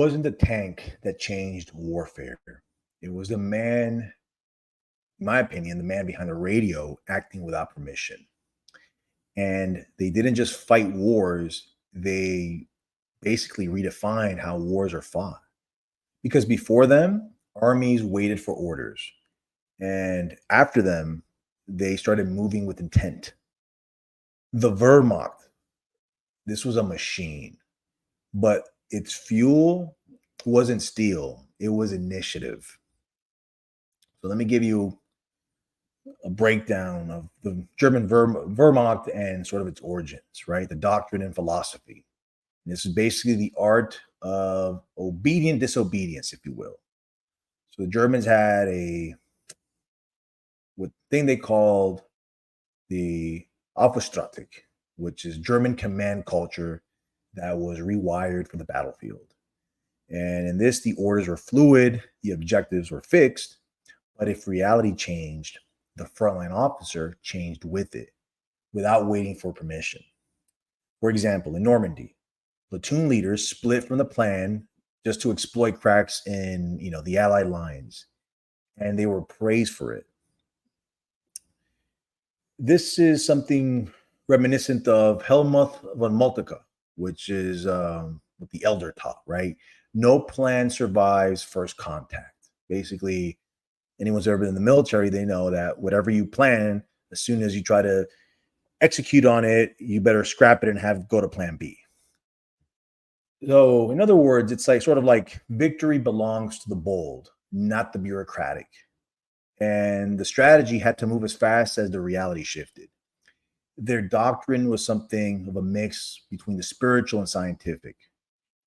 wasn't the tank that changed warfare. It was the man, in my opinion, the man behind the radio acting without permission. And they didn't just fight wars, they basically redefined how wars are fought. Because before them, armies waited for orders. And after them, they started moving with intent. The Wehrmacht, this was a machine, but its fuel wasn't steel, it was initiative. So let me give you a breakdown of the German Wehrmacht and sort of its origins, right? The doctrine and philosophy. And this is basically the art of obedient disobedience, if you will. So the Germans had what thing they called the Auftragstaktik, which is German command culture that was rewired for the battlefield. And in this, the orders were fluid, the objectives were fixed, but if reality changed, the frontline officer changed with it without waiting for permission. For example, in Normandy, platoon leaders split from the plan just to exploit cracks in, the Allied lines, and they were praised for it. This is something reminiscent of Helmuth von Moltke, which is what the elder taught, right? No plan survives first contact. Basically, anyone's ever been in the military, they know that whatever you plan, as soon as you try to execute on it, you better scrap it and go to plan B. So in other words, it's sort of like victory belongs to the bold, not the bureaucratic. And the strategy had to move as fast as the reality shifted. Their doctrine was something of a mix between the spiritual and scientific.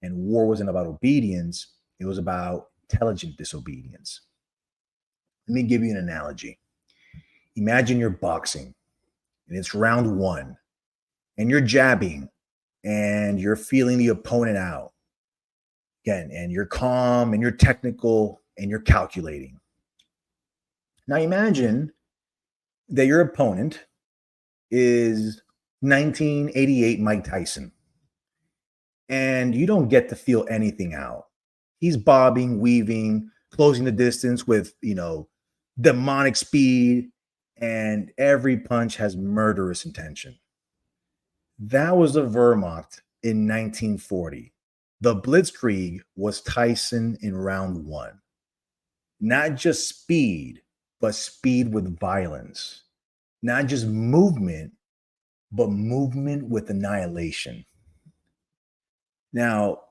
And war wasn't about obedience, it was about intelligent disobedience. Let me give you an analogy. Imagine you're boxing and it's round 1 and you're jabbing and you're feeling the opponent out. Again, and you're calm and you're technical and you're calculating. Now imagine that your opponent is 1988 Mike Tyson and you don't get to feel anything out. He's bobbing, weaving, closing the distance with, demonic speed, and every punch has murderous intention. That was the Wehrmacht in 1940. The Blitzkrieg was Tyson in round 1. Not just speed, but speed with violence. Not just movement, but movement with annihilation. Now,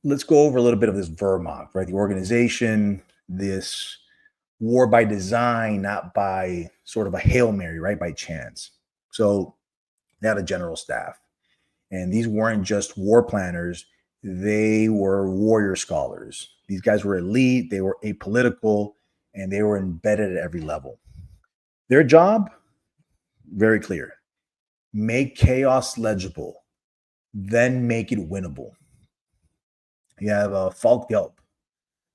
let's go over a little bit of this Wehrmacht, right? The organization, this war by design, not by sort of a Hail Mary, right? By chance. So they had a general staff. And these weren't just war planners. They were warrior scholars. These guys were elite. They were apolitical. And they were embedded at every level. Their job, very clear. Make chaos legible. Then make it winnable. You have a Volksgelb,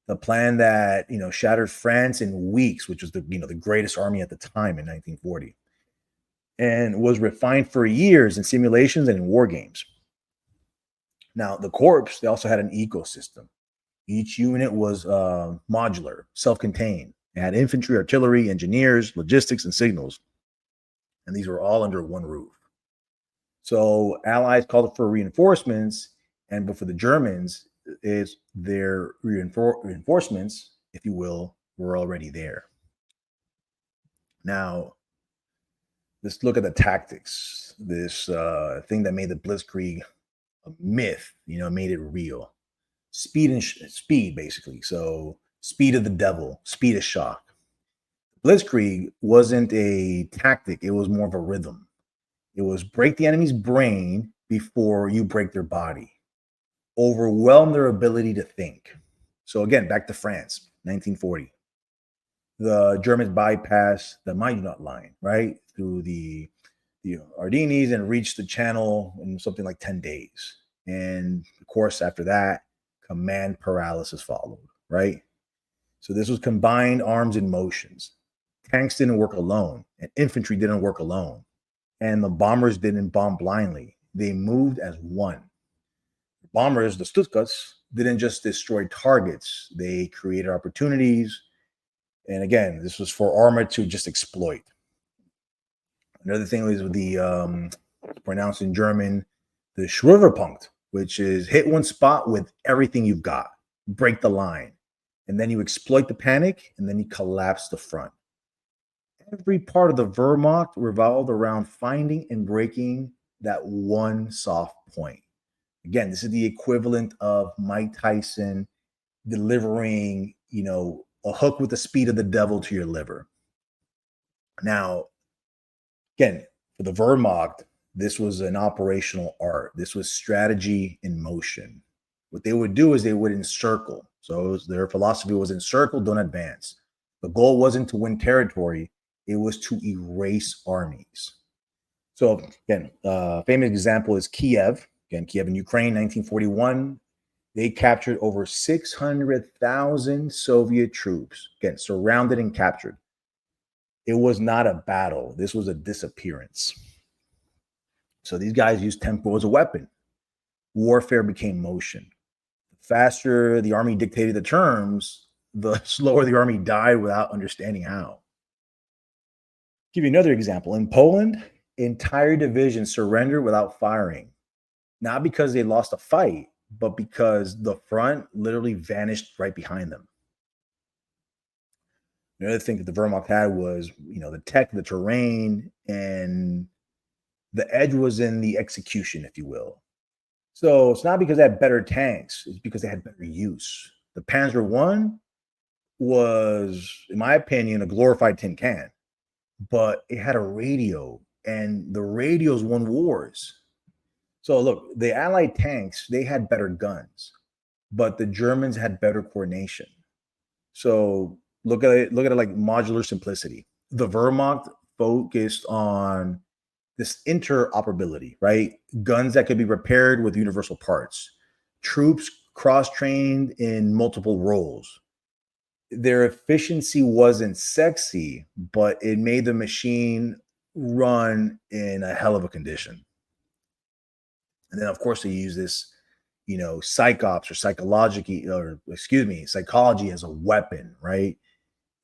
the plan that shattered France in weeks, which was the greatest army at the time in 1940, and was refined for years in simulations and in war games. Now the Corps, they also had an ecosystem. Each unit was modular, self-contained. It had infantry, artillery, engineers, logistics, and signals, and these were all under one roof. So Allies called for reinforcements, but for the Germans, is their reinforcements, if you will, were already there. Now, let's look at the tactics. This thing that made the Blitzkrieg a myth, made it real. Speed, basically. So speed of the devil, speed of shock. Blitzkrieg wasn't a tactic. It was more of a rhythm. It was break the enemy's brain before you break their body. Overwhelm their ability to think. So again, back to France, 1940. The Germans bypassed the Maginot Line, right, through the Ardennes and reached the Channel in something like 10 days. And of course, after that, command paralysis followed, right? So this was combined arms and motions. Tanks didn't work alone, and infantry didn't work alone, and the bombers didn't bomb blindly. They moved as one. bombers, the Stutzkas, didn't just destroy targets, they created opportunities. And again, this was for armor to just exploit. Another thing was with the pronounced in German, the Schwerpunkt, which is hit one spot with everything you've got, break the line, and then you exploit the panic, and then you collapse the front. Every part of the Wehrmacht revolved around finding and breaking that one soft point. Again, this is the equivalent of Mike Tyson delivering, a hook with the speed of the devil to your liver. Now, again, for the Wehrmacht, this was an operational art. This was strategy in motion. What they would do is they would encircle. So their philosophy was encircle, don't advance. The goal wasn't to win territory. It was to erase armies. So again, famous example is Kiev. Again, Kiev in Ukraine, 1941. They captured over 600,000 Soviet troops. Again, surrounded and captured. It was not a battle. This was a disappearance. So these guys used tempo as a weapon. Warfare became motion. The faster the army dictated the terms, the slower the army died without understanding how. Give you another example. In Poland, entire divisions surrendered without firing, not because they lost a fight, but because the front literally vanished right behind them. Another thing that the Wehrmacht had was, the tech, the terrain, and the edge was in the execution, if you will. So it's not because they had better tanks, it's because they had better use. The Panzer I was, in my opinion, a glorified tin can, but it had a radio, and the radios won wars. So look, the Allied tanks, they had better guns, but the Germans had better coordination. So look at it like modular simplicity. The Wehrmacht focused on this interoperability, right? Guns that could be repaired with universal parts, troops cross-trained in multiple roles. Their efficiency wasn't sexy, but it made the machine run in a hell of a condition. And then, of course, they use this, psychops or psychology as a weapon, right?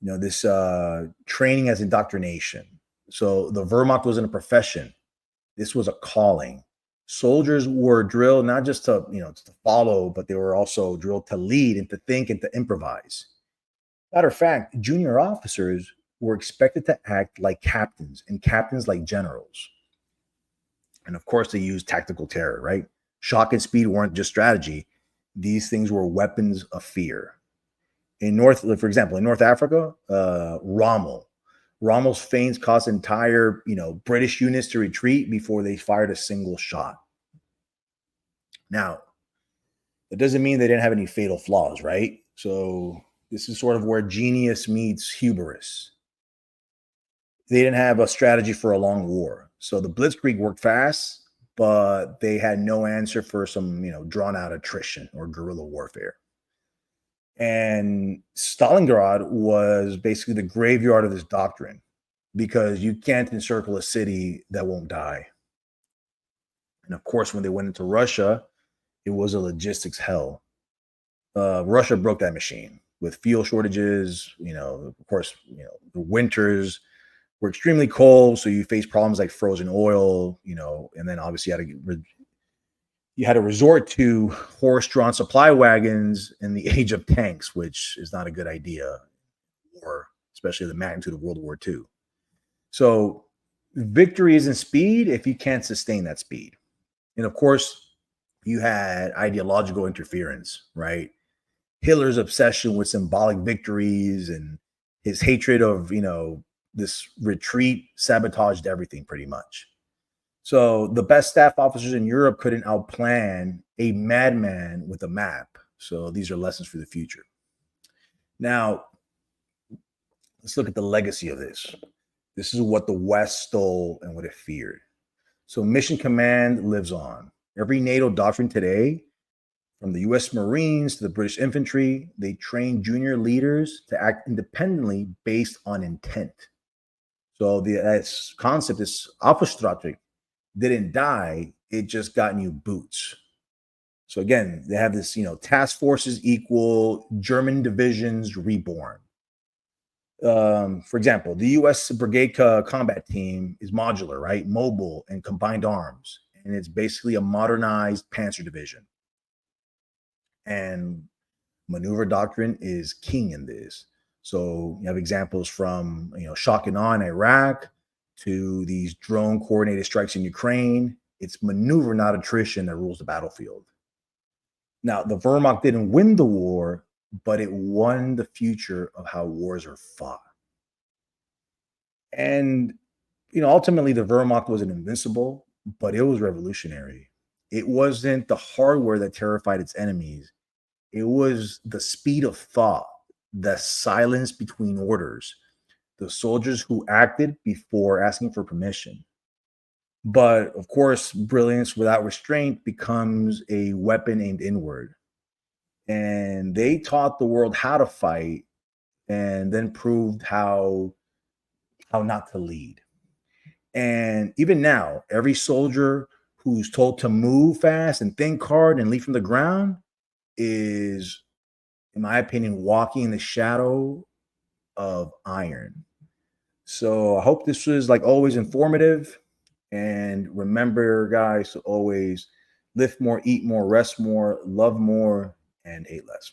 This training as indoctrination. So the Wehrmacht wasn't a profession. This was a calling. Soldiers were drilled not just to follow, but they were also drilled to lead and to think and to improvise. Matter of fact, junior officers were expected to act like captains and captains like generals. And of course, they used tactical terror, right? Shock and speed weren't just strategy. These things were weapons of fear. For example, in North Africa, Rommel's feints caused entire, British units to retreat before they fired a single shot. Now, that doesn't mean they didn't have any fatal flaws, right? So this is sort of where genius meets hubris. They didn't have a strategy for a long war. So the Blitzkrieg worked fast, but they had no answer for some, drawn out attrition or guerrilla warfare. And Stalingrad was basically the graveyard of this doctrine, because you can't encircle a city that won't die. And of course, when they went into Russia, it was a logistics hell. Russia broke that machine with fuel shortages. Of course, the winters were extremely cold, so you face problems like frozen oil. And then obviously you had to resort to horse-drawn supply wagons in the age of tanks, which is not a good idea, or especially the magnitude of World War II. So victory isn't speed if you can't sustain that speed. And of course, you had ideological interference, right? Hitler's obsession with symbolic victories and his hatred of, this retreat sabotaged everything pretty much. So the best staff officers in Europe couldn't outplan a madman with a map. So these are lessons for the future. Now, let's look at the legacy of this. This is what the West stole and what it feared. So mission command lives on. Every NATO doctrine today, from the US Marines to the British infantry, they train junior leaders to act independently based on intent. So this concept, this Auftragstaktik, didn't die, it just got new boots. So again, they have this, task forces equal German divisions reborn. For example, the U.S. Brigade Combat Team is modular, right? Mobile and combined arms. And it's basically a modernized Panzer Division. And maneuver doctrine is king in this. So you have examples from, shock and awe in Iraq to these drone coordinated strikes in Ukraine. It's maneuver, not attrition, that rules the battlefield. Now, the Wehrmacht didn't win the war, but it won the future of how wars are fought. And, ultimately the Wehrmacht wasn't invincible, but it was revolutionary. It wasn't the hardware that terrified its enemies. It was the speed of thought, the silence between orders, the soldiers who acted before asking for permission. But of course, brilliance without restraint becomes a weapon aimed inward. And they taught the world how to fight and then proved how not to lead. And even now, every soldier who's told to move fast and think hard and lead from the ground is, in my opinion, walking in the shadow of iron. So I hope this was, like always, informative. And remember, guys, to always lift more, eat more, rest more, love more, and hate less.